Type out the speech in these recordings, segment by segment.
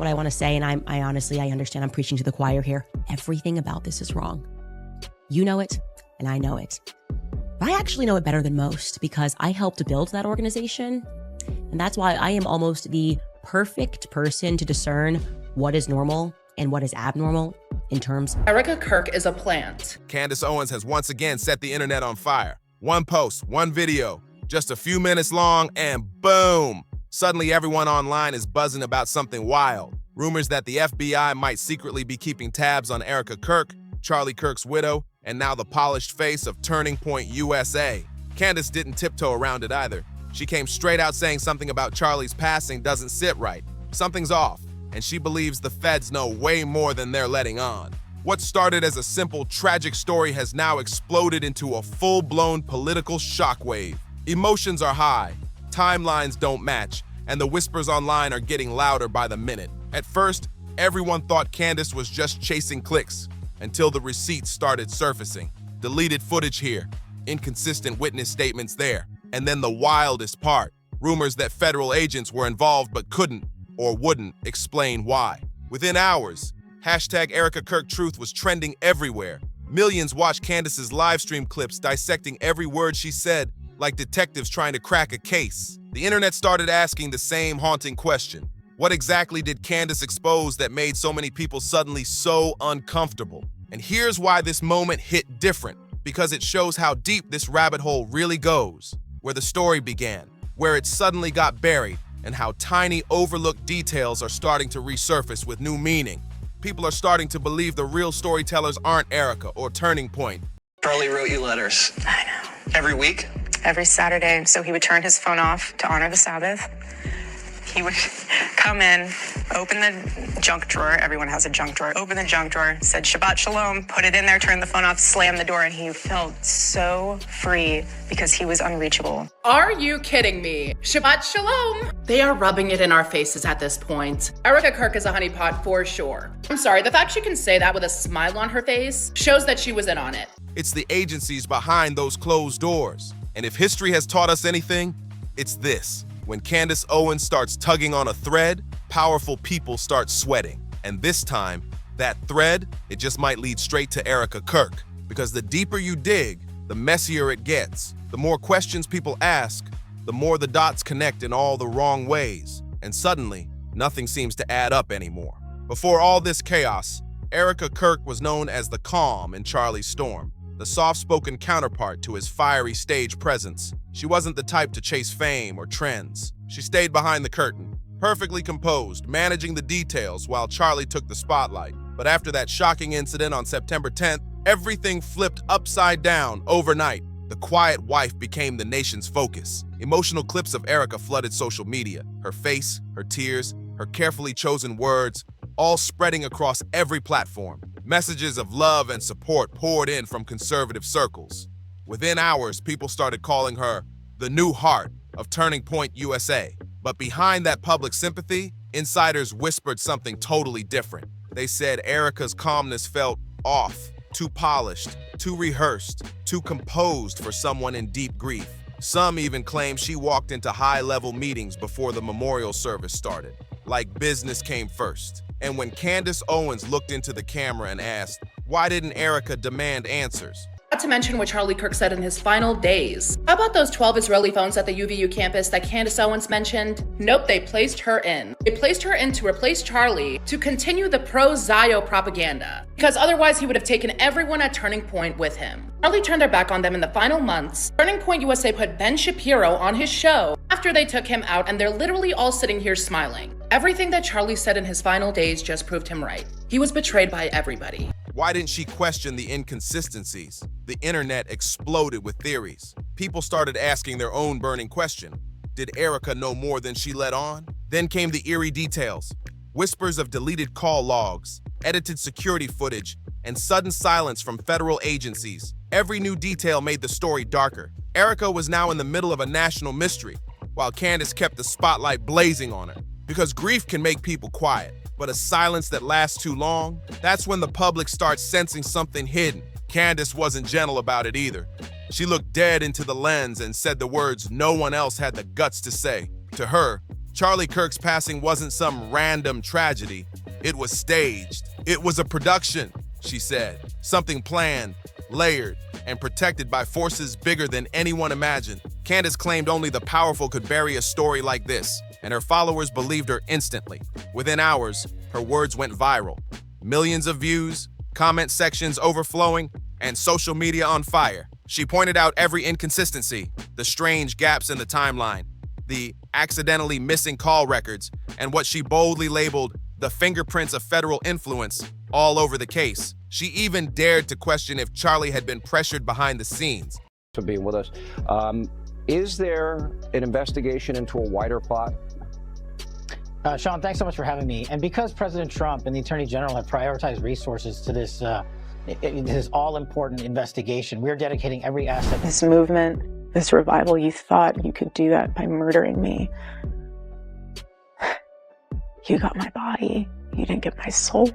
what I want to say, and I honestly, I understand I'm preaching to the choir here. Everything about this is wrong. You know it, and I know it. But I actually know it better than most because I helped build that organization. And that's why I am almost the perfect person to discern what is normal and what is abnormal in terms. Erika Kirk is a plant. Candace Owens has once again set the internet on fire. One post, one video, just a few minutes long, and boom! Suddenly everyone online is buzzing about something wild. Rumors that the FBI might secretly be keeping tabs on Erika Kirk, Charlie Kirk's widow, and now the polished face of Turning Point USA. Candace didn't tiptoe around it either. She came straight out saying something about Charlie's passing doesn't sit right. Something's off, and she believes the feds know way more than they're letting on. What started as a simple, tragic story has now exploded into a full-blown political shockwave. Emotions are high, timelines don't match, and the whispers online are getting louder by the minute. At first, everyone thought Candace was just chasing clicks, until the receipts started surfacing. Deleted footage here, inconsistent witness statements there, and then the wildest part, rumors that federal agents were involved but couldn't or wouldn't explain why. Within hours, hashtag Erika Kirk Truth was trending everywhere. Millions watched Candace's live stream clips dissecting every word she said, like detectives trying to crack a case. The internet started asking the same haunting question. What exactly did Candace expose that made so many people suddenly so uncomfortable? And here's why this moment hit different, because it shows how deep this rabbit hole really goes, where the story began, where it suddenly got buried, and how tiny overlooked details are starting to resurface with new meaning. People are starting to believe the real storytellers aren't Erika or Turning Point. Charlie wrote you letters. I know. Every week? Every Saturday. So he would turn his phone off to honor the Sabbath. He would come in, open the junk drawer. Everyone has a junk drawer. Open the junk drawer, said Shabbat Shalom, put it in there, turn the phone off, slam the door, and he felt so free because he was unreachable. Are you kidding me? Shabbat Shalom. They are rubbing it in our faces at this point. Erika Kirk is a honeypot for sure. I'm sorry, the fact she can say that with a smile on her face shows that she was in on it. It's the agencies behind those closed doors. And if history has taught us anything, it's this. When Candace Owens starts tugging on a thread, powerful people start sweating. And this time, that thread, it just might lead straight to Erika Kirk. Because the deeper you dig, the messier it gets. The more questions people ask, the more the dots connect in all the wrong ways. And suddenly, nothing seems to add up anymore. Before all this chaos, Erika Kirk was known as the calm in Charlie's storm, the soft-spoken counterpart to his fiery stage presence. She wasn't the type to chase fame or trends. She stayed behind the curtain, perfectly composed, managing the details while Charlie took the spotlight. But after that shocking incident on September 10th, everything flipped upside down overnight. The quiet wife became the nation's focus. Emotional clips of Erika flooded social media, her face, her tears, her carefully chosen words, all spreading across every platform. Messages of love and support poured in from conservative circles. Within hours, people started calling her the new heart of Turning Point USA. But behind that public sympathy, insiders whispered something totally different. They said Erika's calmness felt off, too polished, too rehearsed, too composed for someone in deep grief. Some even claim she walked into high-level meetings before the memorial service started, like business came first. And when Candace Owens looked into the camera and asked, why didn't Erika demand answers? Not to mention what Charlie Kirk said in his final days. How about those 12 Israeli phones at the UVU campus that Candace Owens mentioned? Nope, they placed her in. They placed her in to replace Charlie to continue the pro-Zio propaganda, because otherwise he would have taken everyone at Turning Point with him. Charlie turned their back on them in the final months. Turning Point USA put Ben Shapiro on his show after they took him out, and they're literally all sitting here smiling. Everything that Charlie said in his final days just proved him right. He was betrayed by everybody. Why didn't she question the inconsistencies? The internet exploded with theories. People started asking their own burning question. Did Erika know more than she let on? Then came the eerie details. Whispers of deleted call logs, edited security footage, and sudden silence from federal agencies. Every new detail made the story darker. Erika was now in the middle of a national mystery, while Candace kept the spotlight blazing on her. Because grief can make people quiet, but a silence that lasts too long, that's when the public starts sensing something hidden. Candace wasn't gentle about it either. She looked dead into the lens and said the words no one else had the guts to say. To her, Charlie Kirk's passing wasn't some random tragedy. It was staged. It was a production, she said. Something planned, layered, and protected by forces bigger than anyone imagined. Candace claimed only the powerful could bury a story like this, and her followers believed her instantly. Within hours, her words went viral. Millions of views, comment sections overflowing, and social media on fire. She pointed out every inconsistency, the strange gaps in the timeline, the accidentally missing call records, and what she boldly labeled the fingerprints of federal influence all over the case. She even dared to question if Charlie had been pressured behind the scenes. For being with us. Is there an investigation into a wider plot? Sean, thanks so much for having me. And because President Trump and the Attorney General have prioritized resources to this all-important investigation, we're dedicating every asset. This movement, this revival, you thought you could do that by murdering me. You got my body. You didn't get my soul.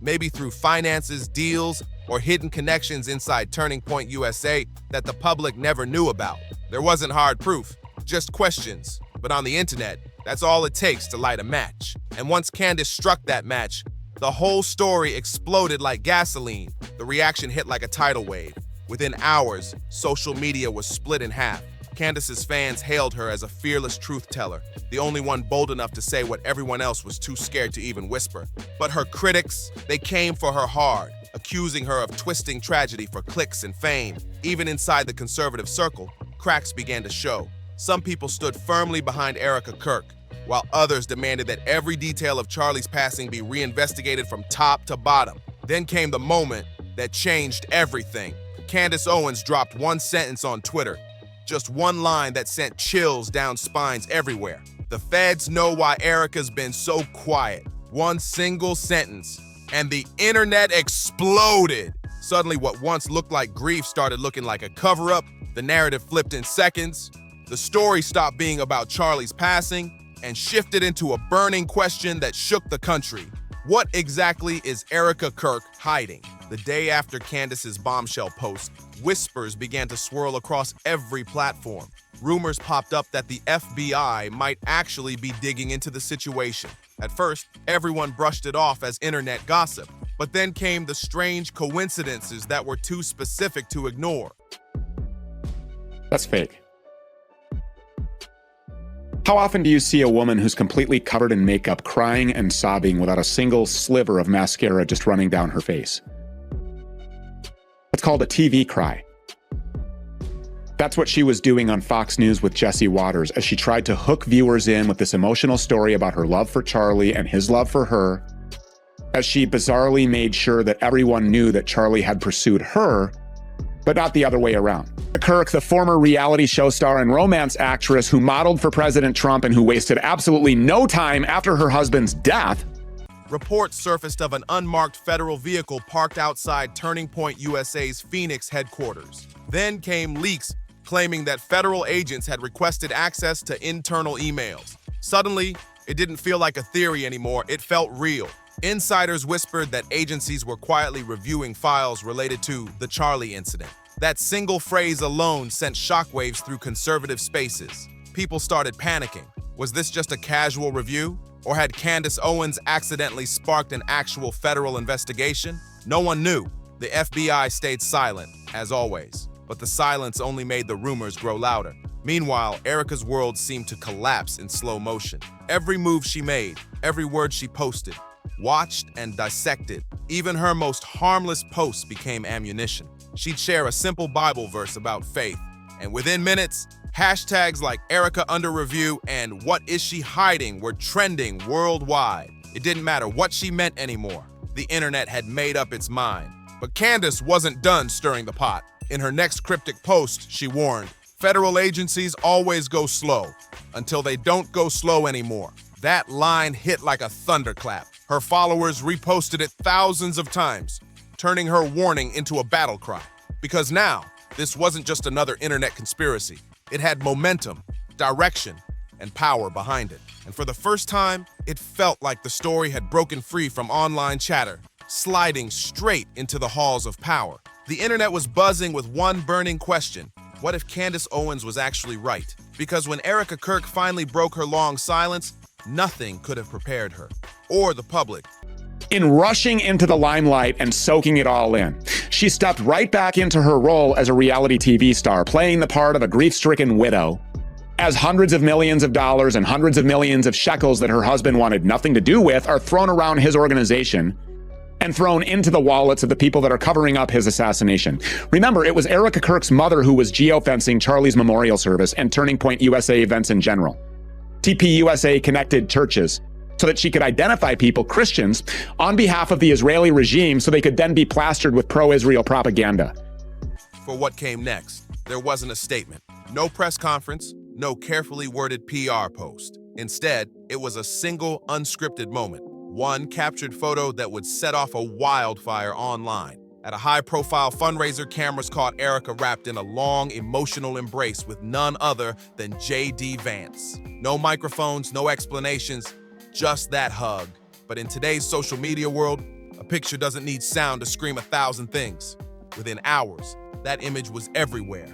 Maybe through finances, deals, or hidden connections inside Turning Point USA that the public never knew about. There wasn't hard proof, just questions. But on the internet, that's all it takes to light a match. And once Candace struck that match, the whole story exploded like gasoline. The reaction hit like a tidal wave. Within hours, social media was split in half. Candace's fans hailed her as a fearless truth teller, the only one bold enough to say what everyone else was too scared to even whisper. But her critics, they came for her hard, accusing her of twisting tragedy for clicks and fame. Even inside the conservative circle, cracks began to show. Some people stood firmly behind Erika Kirk, while others demanded that every detail of Charlie's passing be reinvestigated from top to bottom. Then came the moment that changed everything. Candace Owens dropped one sentence on Twitter, just one line that sent chills down spines everywhere. The feds know why Erika's been so quiet. One single sentence, and the internet exploded. Suddenly, what once looked like grief started looking like a cover-up. The narrative flipped in seconds. The story stopped being about Charlie's passing and shifted into a burning question that shook the country. What exactly is Erika Kirk hiding? The day after Candace's bombshell post, whispers began to swirl across every platform. Rumors popped up that the FBI might actually be digging into the situation. At first, everyone brushed it off as internet gossip, but then came the strange coincidences that were too specific to ignore. That's fake. How often do you see a woman who's completely covered in makeup crying and sobbing without a single sliver of mascara just running down her face? It's called a TV cry. That's what she was doing on Fox News with Jesse Waters as she tried to hook viewers in with this emotional story about her love for Charlie and his love for her, as she bizarrely made sure that everyone knew that Charlie had pursued her, but not the other way around. Kirk, the former reality show star and romance actress who modeled for President Trump and who wasted absolutely no time after her husband's death. Reports surfaced of an unmarked federal vehicle parked outside Turning Point USA's Phoenix headquarters. Then came leaks claiming that federal agents had requested access to internal emails. Suddenly, it didn't feel like a theory anymore, it felt real. Insiders whispered that agencies were quietly reviewing files related to the Charlie incident. That single phrase alone sent shockwaves through conservative spaces. People started panicking. Was this just a casual review? Or had Candace Owens accidentally sparked an actual federal investigation? No one knew. The FBI stayed silent, as always. But the silence only made the rumors grow louder. Meanwhile, Erika's world seemed to collapse in slow motion. Every move she made, every word she posted, watched and dissected. Even her most harmless posts became ammunition. She'd share a simple Bible verse about faith, and within minutes, hashtags like Erika under review and what is she hiding were trending worldwide. It didn't matter what she meant anymore. The internet had made up its mind. But Candace wasn't done stirring the pot. In her next cryptic post, she warned, federal agencies always go slow until they don't go slow anymore. That line hit like a thunderclap. Her followers reposted it thousands of times, turning her warning into a battle cry. Because now, this wasn't just another internet conspiracy. It had momentum, direction, and power behind it. And for the first time, it felt like the story had broken free from online chatter, sliding straight into the halls of power. The internet was buzzing with one burning question. What if Candace Owens was actually right? Because when Erika Kirk finally broke her long silence, nothing could have prepared her, or the public. In rushing into the limelight and soaking it all in, she stepped right back into her role as a reality TV star, playing the part of a grief-stricken widow, as hundreds of millions of dollars and hundreds of millions of shekels that her husband wanted nothing to do with are thrown around his organization and thrown into the wallets of the people that are covering up his assassination. Remember, it was Erika Kirk's mother who was geofencing Charlie's memorial service and Turning Point USA events in general. TPUSA connected churches so that she could identify people, Christians, on behalf of the Israeli regime so they could then be plastered with pro-Israel propaganda. For what came next, there wasn't a statement, no press conference, no carefully worded PR post. Instead, it was a single unscripted moment, one captured photo that would set off a wildfire online. At a high-profile fundraiser, cameras caught Erika wrapped in a long, emotional embrace with none other than J.D. Vance. No microphones, no explanations, just that hug. But in today's social media world, a picture doesn't need sound to scream 1,000 things. Within hours, that image was everywhere,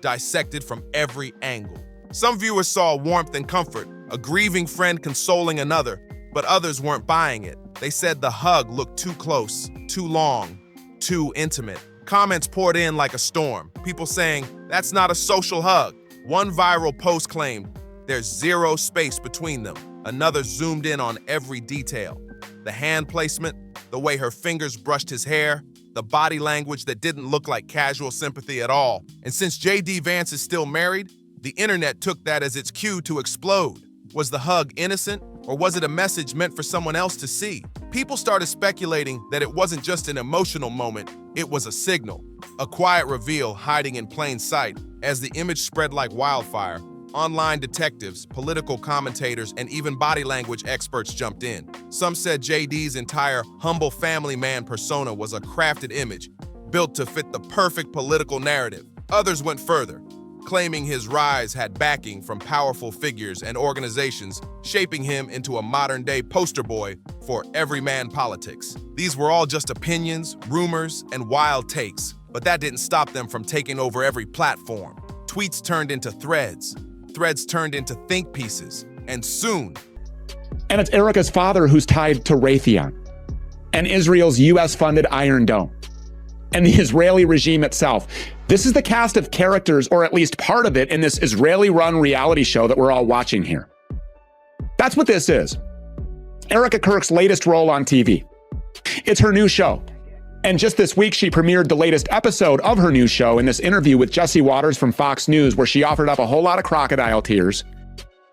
dissected from every angle. Some viewers saw warmth and comfort, a grieving friend consoling another, but others weren't buying it. They said the hug looked too close, too long, too intimate. Comments poured in like a storm, people saying, "That's not a social hug." One viral post claimed, "There's zero space between them." Another zoomed in on every detail. The hand placement, the way her fingers brushed his hair, the body language that didn't look like casual sympathy at all. And since J.D. Vance is still married, the internet took that as its cue to explode. Was the hug innocent, or was it a message meant for someone else to see? People started speculating that it wasn't just an emotional moment, it was a signal, a quiet reveal hiding in plain sight. As the image spread like wildfire, online detectives, political commentators, and even body language experts jumped in. Some said JD's entire humble family man persona was a crafted image, built to fit the perfect political narrative. Others went further, claiming his rise had backing from powerful figures and organizations, shaping him into a modern-day poster boy for everyman politics. These were all just opinions, rumors, and wild takes, but that didn't stop them from taking over every platform. Tweets turned into threads, threads turned into think pieces, and soon... And it's Erika's father who's tied to Raytheon, and Israel's US-funded Iron Dome, and the Israeli regime itself. This is the cast of characters, or at least part of it, in this Israeli-run reality show that we're all watching here. That's what this is. Erika Kirk's latest role on TV. It's her new show. And just this week, she premiered the latest episode of her new show in this interview with Jesse Waters from Fox News, where she offered up a whole lot of crocodile tears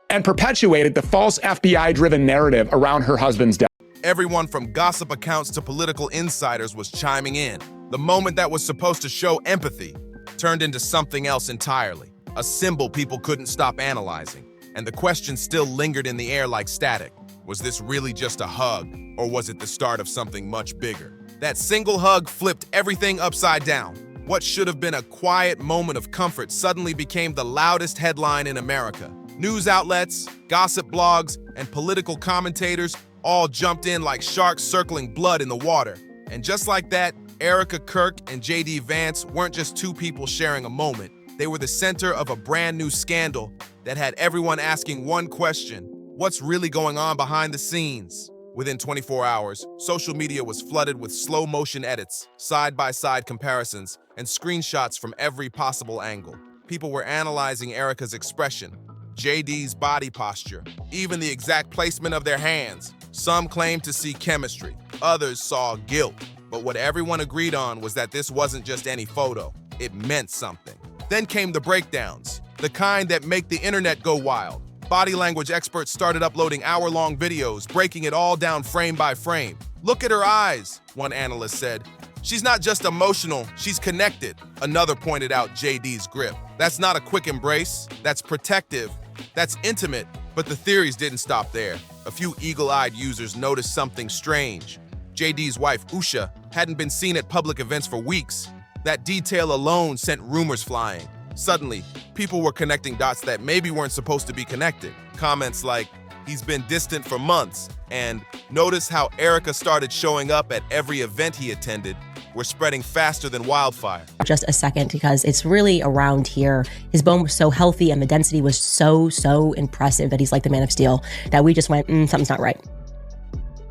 and perpetuated the false FBI-driven narrative around her husband's death. Everyone from gossip accounts to political insiders was chiming in. The moment that was supposed to show empathy turned into something else entirely, a symbol people couldn't stop analyzing. And the question still lingered in the air like static. Was this really just a hug, or was it the start of something much bigger? That single hug flipped everything upside down. What should have been a quiet moment of comfort suddenly became the loudest headline in America. News outlets, gossip blogs, and political commentators all jumped in like sharks circling blood in the water. And just like that, Erika Kirk and J.D. Vance weren't just two people sharing a moment. They were the center of a brand new scandal that had everyone asking one question: what's really going on behind the scenes? Within 24 hours, social media was flooded with slow-motion edits, side-by-side comparisons, and screenshots from every possible angle. People were analyzing Erika's expression, JD's body posture, even the exact placement of their hands. Some claimed to see chemistry, others saw guilt. But what everyone agreed on was that this wasn't just any photo. It meant something. Then came the breakdowns, the kind that make the internet go wild. Body language experts started uploading hour-long videos, breaking it all down frame by frame. "Look at her eyes," one analyst said. "She's not just emotional, she's connected." Another pointed out JD's grip. "That's not a quick embrace, that's protective, that's intimate." But the theories didn't stop there. A few eagle-eyed users noticed something strange. JD's wife, Usha, hadn't been seen at public events for weeks. That detail alone sent rumors flying. Suddenly, people were connecting dots that maybe weren't supposed to be connected. Comments like, "He's been distant for months," and "Notice how Erika started showing up at every event he attended," were spreading faster than wildfire. Just a second, because it's really around here. His bone was so healthy and the density was so impressive that he's like the Man of Steel, that we just went, something's not right.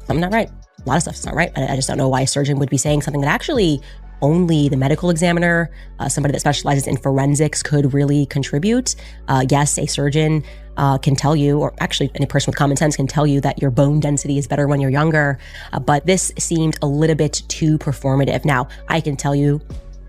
Something not right. A lot of stuff's not right. I just don't know why a surgeon would be saying something that actually only the medical examiner, somebody that specializes in forensics, could really contribute. Yes, a surgeon can tell you, or actually any person with common sense can tell you that your bone density is better when you're younger, but this seemed a little bit too performative. Now, I can tell you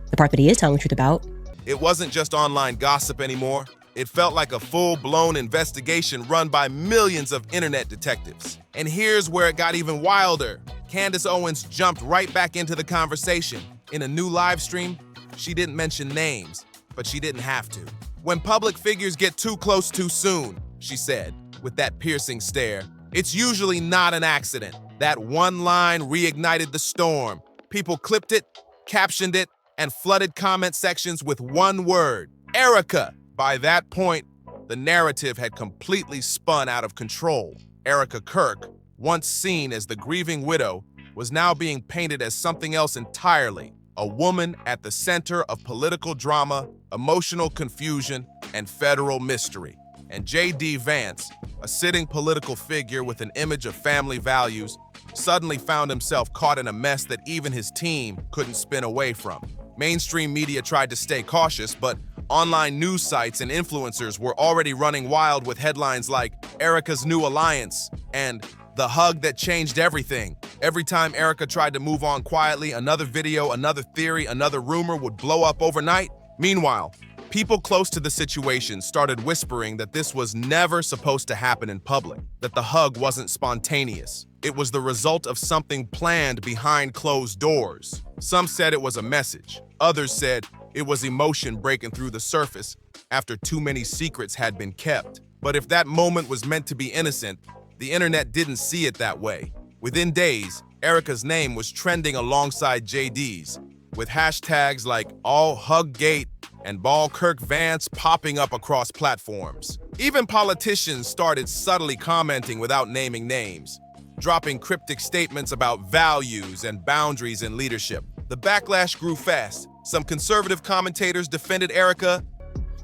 the part that he is telling the truth about. It wasn't just online gossip anymore. It felt like a full-blown investigation run by millions of internet detectives. And here's where it got even wilder. Candace Owens jumped right back into the conversation. In a new live stream, she didn't mention names, but she didn't have to. When public figures get too close too soon, she said, with that piercing stare, it's usually not an accident. That one line reignited the storm. People clipped it, captioned it, and flooded comment sections with one word, Erika. By that point, the narrative had completely spun out of control. Erika Kirk, once seen as the grieving widow, was now being painted as something else entirely. A woman at the center of political drama, emotional confusion, and federal mystery. And J.D. Vance, a sitting political figure with an image of family values, suddenly found himself caught in a mess that even his team couldn't spin away from. Mainstream media tried to stay cautious, but online news sites and influencers were already running wild with headlines like Erika's new alliance and the hug that changed everything. Every time Erika tried to move on quietly, another video, another theory, another rumor would blow up overnight. Meanwhile, people close to the situation started whispering that this was never supposed to happen in public, that the hug wasn't spontaneous. It was the result of something planned behind closed doors. Some said it was a message. Others said it was emotion breaking through the surface after too many secrets had been kept. But if that moment was meant to be innocent, the internet didn't see it that way. Within days, Erika's name was trending alongside JD's, with hashtags like AllHugGate and BallKirkVance popping up across platforms. Even politicians started subtly commenting without naming names, dropping cryptic statements about values and boundaries in leadership. The backlash grew fast. Some conservative commentators defended Erika.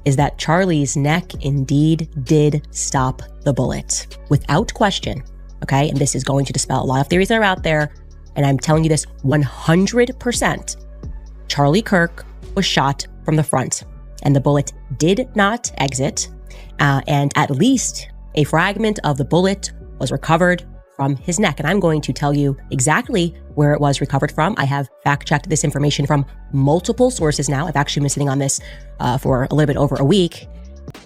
Is that Charlie's neck indeed did stop the bullet, without question, okay? And this is going to dispel a lot of theories that are out there, and I'm telling you this 100%. Charlie Kirk was shot from the front, and the bullet did not exit, and at least a fragment of the bullet was recovered from his neck. And I'm going to tell you exactly where it was recovered from. I have fact-checked this information from multiple sources now. I've actually been sitting on this for a little bit over a week.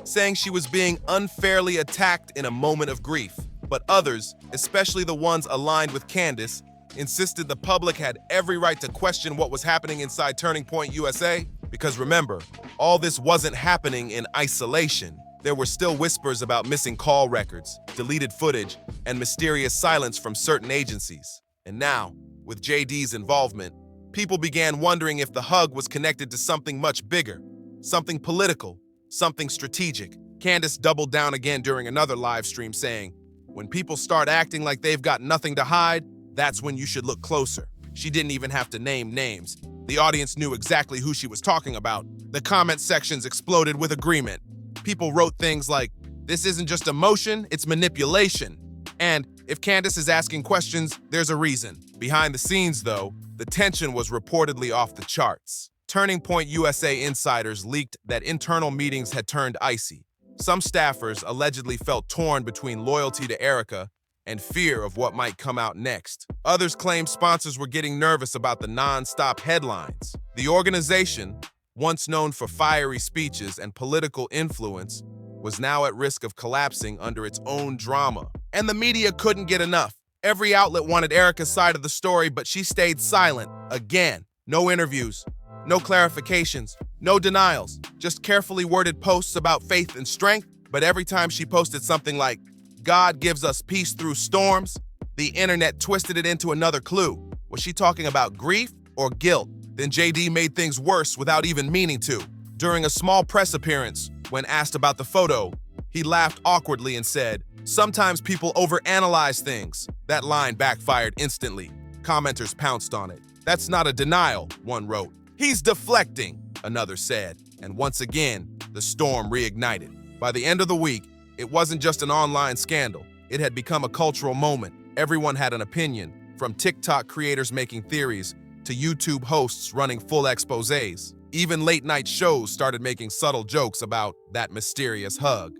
Saying she was being unfairly attacked in a moment of grief. But others, especially the ones aligned with Candace, insisted the public had every right to question what was happening inside Turning Point USA. Because remember, all this wasn't happening in isolation. There were still whispers about missing call records, deleted footage, and mysterious silence from certain agencies. And now, with JD's involvement, people began wondering if the hug was connected to something much bigger, something political, something strategic. Candace doubled down again during another live stream saying, when people start acting like they've got nothing to hide, that's when you should look closer. She didn't even have to name names. The audience knew exactly who she was talking about. The comment sections exploded with agreement. People wrote things like, this isn't just emotion, it's manipulation. And if Candace is asking questions, there's a reason. Behind the scenes, though, the tension was reportedly off the charts. Turning Point USA insiders leaked that internal meetings had turned icy. Some staffers allegedly felt torn between loyalty to Erika and fear of what might come out next. Others claimed sponsors were getting nervous about the non-stop headlines. The organization, once known for fiery speeches and political influence, was now at risk of collapsing under its own drama. And the media couldn't get enough. Every outlet wanted Erika's side of the story, but she stayed silent. Again, no interviews, no clarifications, no denials, just carefully worded posts about faith and strength. But every time she posted something like, God gives us peace through storms, the internet twisted it into another clue. Was she talking about grief or guilt? Then JD made things worse without even meaning to. During a small press appearance, when asked about the photo, he laughed awkwardly and said, sometimes people overanalyze things. That line backfired instantly. Commenters pounced on it. That's not a denial, one wrote. He's deflecting, another said. And once again, the storm reignited. By the end of the week, it wasn't just an online scandal. It had become a cultural moment. Everyone had an opinion, from TikTok creators making theories to YouTube hosts running full exposés. Even late-night shows started making subtle jokes about that mysterious hug.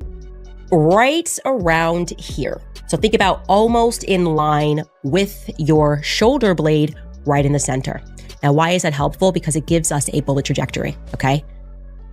Right around here. So think about almost in line with your shoulder blade right in the center. Now, why is that helpful? Because it gives us a bullet trajectory, okay?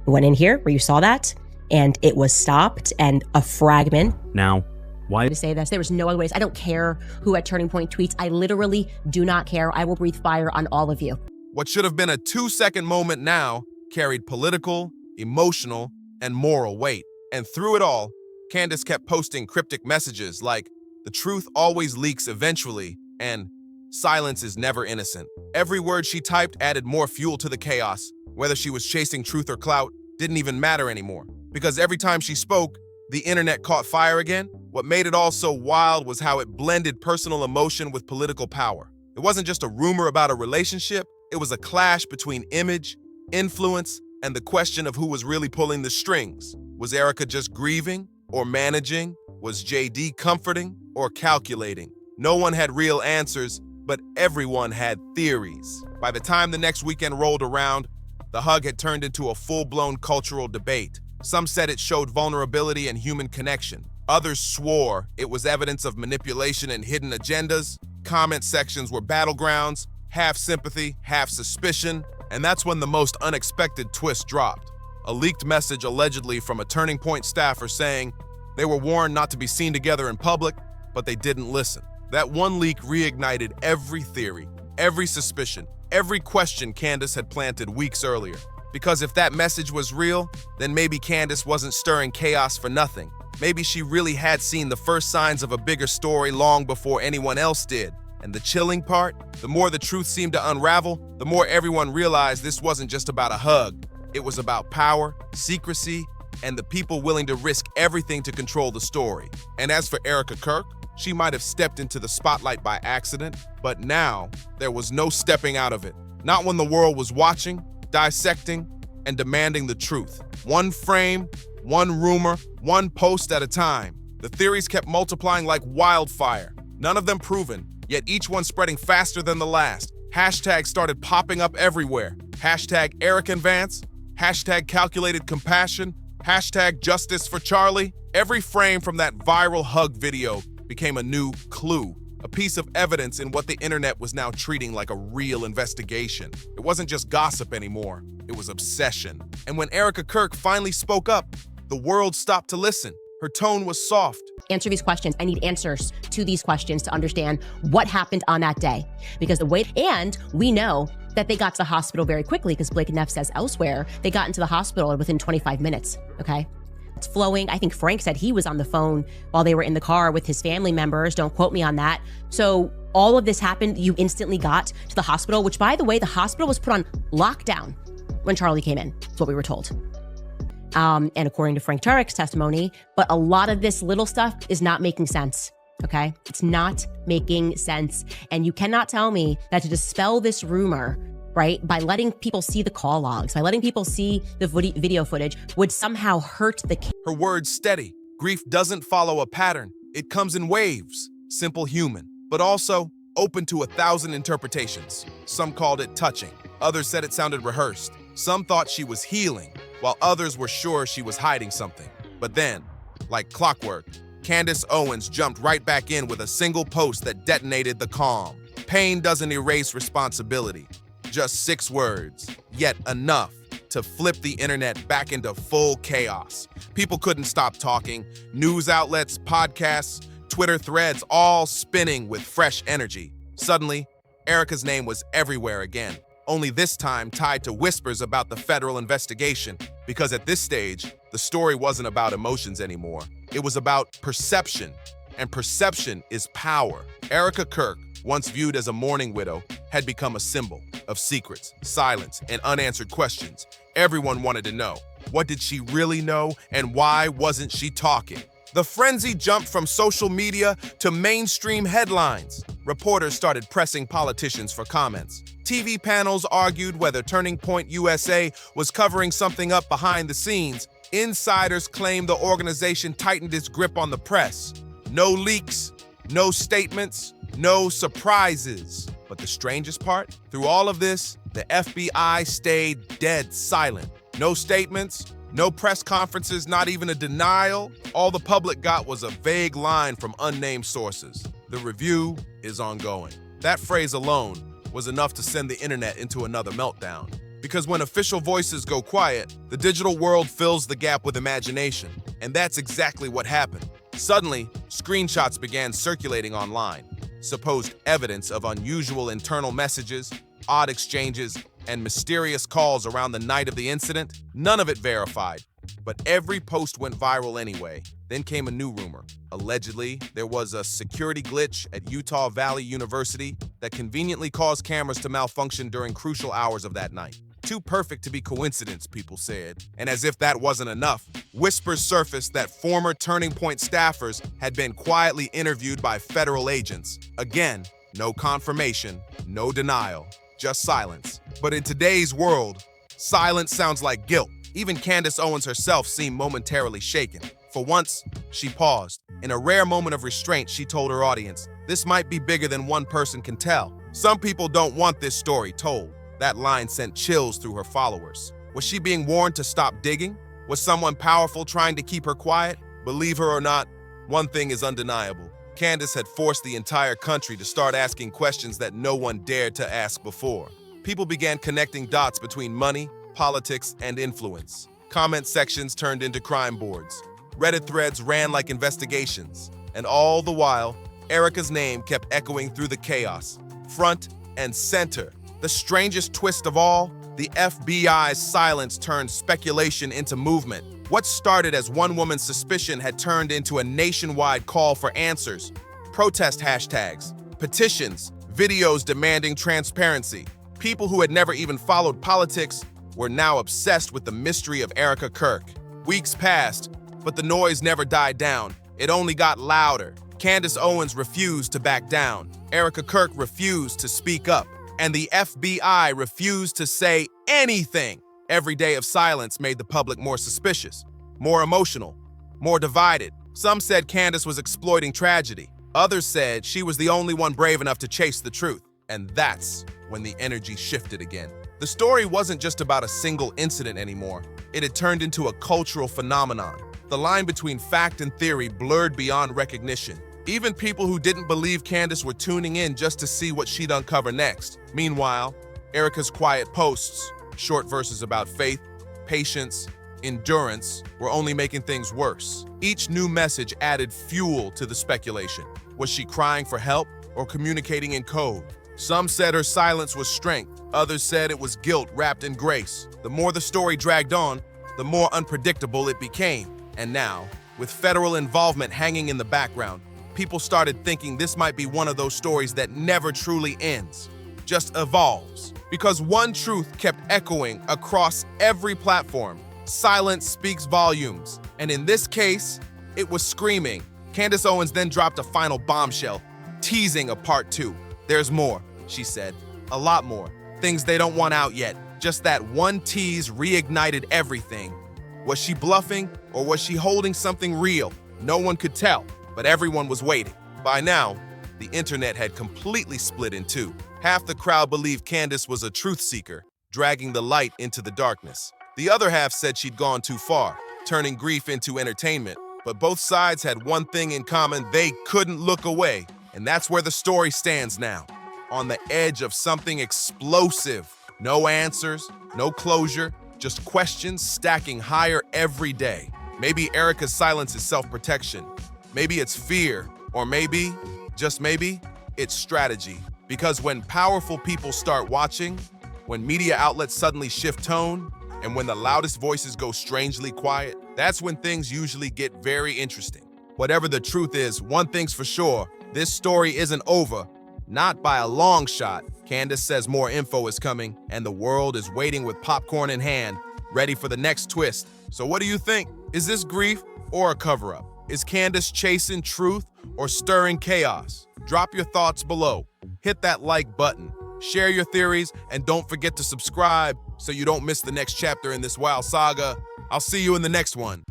We went in here where you saw that, and it was stopped, and a fragment. Now, why to say this? There was no other ways. I don't care who at Turning Point tweets. I literally do not care. I will breathe fire on all of you. What should have been a 2-second moment now carried political, emotional, and moral weight. And through it all, Candace kept posting cryptic messages like, "The truth always leaks eventually," and "Silence is never innocent." Every word she typed added more fuel to the chaos. Whether she was chasing truth or clout didn't even matter anymore. Because every time she spoke, the internet caught fire again. What made it all so wild was how it blended personal emotion with political power. It wasn't just a rumor about a relationship, it was a clash between image, influence, and the question of who was really pulling the strings. Was Erika just grieving or managing? Was JD comforting or calculating? No one had real answers, but everyone had theories. By the time the next weekend rolled around, the hug had turned into a full-blown cultural debate. Some said it showed vulnerability and human connection. Others swore it was evidence of manipulation and hidden agendas. Comment sections were battlegrounds, half sympathy, half suspicion. And that's when the most unexpected twist dropped. A leaked message allegedly from a Turning Point staffer saying they were warned not to be seen together in public, but they didn't listen. That one leak reignited every theory, every suspicion, every question Candace had planted weeks earlier. Because if that message was real, then maybe Candace wasn't stirring chaos for nothing. Maybe she really had seen the first signs of a bigger story long before anyone else did. And the chilling part, the more the truth seemed to unravel, the more everyone realized this wasn't just about a hug. It was about power, secrecy, and the people willing to risk everything to control the story. And as for Erika Kirk, she might have stepped into the spotlight by accident, but now there was no stepping out of it. Not when the world was watching, dissecting, and demanding the truth. One frame, one rumor, one post at a time. The theories kept multiplying like wildfire, none of them proven, yet each one spreading faster than the last. Hashtags started popping up everywhere. Hashtag Eric and Vance, hashtag calculated compassion, hashtag justice for Charlie. Every frame from that viral hug video became a new clue, a piece of evidence in what the internet was now treating like a real investigation. It wasn't just gossip anymore, it was obsession. And when Erika Kirk finally spoke up, the world stopped to listen. Her tone was soft. Answer these questions. I need answers to these questions to understand what happened on that day. Because and we know that they got to the hospital very quickly because Blake and Neff says elsewhere, they got into the hospital within 25 minutes, okay? It's flowing. I think Frank said he was on the phone while they were in the car with his family members. Don't quote me on that. So all of this happened. You instantly got to the hospital, which by the way, the hospital was put on lockdown when Charlie came in. That's what we were told. And according to Frank Turek's testimony, but a lot of this little stuff is not making sense, okay? It's not making sense. And you cannot tell me that to dispel this rumor, right, by letting people see the call logs, by letting people see the video footage would somehow hurt the case. Her words steady. Grief doesn't follow a pattern. It comes in waves. Simple human, but also open to 1,000 interpretations. Some called it touching. Others said it sounded rehearsed. Some thought she was healing, while others were sure she was hiding something. But then, like clockwork, Candace Owens jumped right back in with a single post that detonated the calm. Pain doesn't erase responsibility. Just 6 words, yet enough to flip the internet back into full chaos. People couldn't stop talking. News outlets, podcasts, Twitter threads, all spinning with fresh energy. Suddenly, Erika's name was everywhere again. Only this time tied to whispers about the federal investigation, because at this stage, the story wasn't about emotions anymore. It was about perception, and perception is power. Erika Kirk, once viewed as a mourning widow, had become a symbol of secrets, silence, and unanswered questions. Everyone wanted to know, what did she really know, and why wasn't she talking? The frenzy jumped from social media to mainstream headlines. Reporters started pressing politicians for comments. TV panels argued whether Turning Point USA was covering something up behind the scenes. Insiders claimed the organization tightened its grip on the press. No leaks, no statements, no surprises. But the strangest part? Through all of this, the FBI stayed dead silent. No statements, no press conferences, not even a denial. All the public got was a vague line from unnamed sources. The review is ongoing. That phrase alone was enough to send the internet into another meltdown. Because when official voices go quiet, the digital world fills the gap with imagination. And that's exactly what happened. Suddenly, screenshots began circulating online. Supposed evidence of unusual internal messages, odd exchanges, and mysterious calls around the night of the incident. None of it verified, but every post went viral anyway. Then came a new rumor. Allegedly, there was a security glitch at Utah Valley University that conveniently caused cameras to malfunction during crucial hours of that night. Too perfect to be coincidence, people said. And as if that wasn't enough, whispers surfaced that former Turning Point staffers had been quietly interviewed by federal agents. Again, no confirmation, no denial, just silence. But in today's world, silence sounds like guilt. Even Candace Owens herself seemed momentarily shaken. For once, she paused. In a rare moment of restraint, she told her audience, "This might be bigger than one person can tell. Some people don't want this story told." That line sent chills through her followers. Was she being warned to stop digging? Was someone powerful trying to keep her quiet? Believe her or not, one thing is undeniable. Candace had forced the entire country to start asking questions that no one dared to ask before. People began connecting dots between money, politics, and influence. Comment sections turned into crime boards. Reddit threads ran like investigations. And all the while, Erika's name kept echoing through the chaos, front and center. The strangest twist of all, the FBI's silence turned speculation into movement. What started as one woman's suspicion had turned into a nationwide call for answers. Protest hashtags, petitions, videos demanding transparency. People who had never even followed politics were now obsessed with the mystery of Erika Kirk. Weeks passed, but the noise never died down. It only got louder. Candace Owens refused to back down. Erika Kirk refused to speak up. And the FBI refused to say anything. Every day of silence made the public more suspicious, more emotional, more divided. Some said Candace was exploiting tragedy. Others said she was the only one brave enough to chase the truth. And that's when the energy shifted again. The story wasn't just about a single incident anymore. It had turned into a cultural phenomenon. The line between fact and theory blurred beyond recognition. Even people who didn't believe Candace were tuning in just to see what she'd uncover next. Meanwhile, Erika's quiet posts, short verses about faith, patience, endurance, were only making things worse. Each new message added fuel to the speculation. Was she crying for help or communicating in code? Some said her silence was strength. Others said it was guilt wrapped in grace. The more the story dragged on, the more unpredictable it became. And now, with federal involvement hanging in the background, people started thinking this might be one of those stories that never truly ends, just evolves. Because one truth kept echoing across every platform. Silence speaks volumes. And in this case, it was screaming. Candace Owens then dropped a final bombshell, teasing a part 2. There's more, she said. A lot more. Things they don't want out yet. Just that one tease reignited everything. Was she bluffing or was she holding something real? No one could tell. But everyone was waiting. By now, the internet had completely split in two. Half the crowd believed Candace was a truth seeker, dragging the light into the darkness. The other half said she'd gone too far, turning grief into entertainment. But both sides had one thing in common: they couldn't look away. And that's where the story stands now, on the edge of something explosive. No answers, no closure, just questions stacking higher every day. Maybe Erika's silence is self-protection. Maybe it's fear, or maybe, just maybe, it's strategy. Because when powerful people start watching, when media outlets suddenly shift tone, and when the loudest voices go strangely quiet, that's when things usually get very interesting. Whatever the truth is, one thing's for sure, this story isn't over, not by a long shot. Candace says more info is coming, and the world is waiting with popcorn in hand, ready for the next twist. So what do you think? Is this grief or a cover-up? Is Candace chasing truth or stirring chaos? Drop your thoughts below. Hit that like button. Share your theories, and don't forget to subscribe so you don't miss the next chapter in this wild saga. I'll see you in the next one.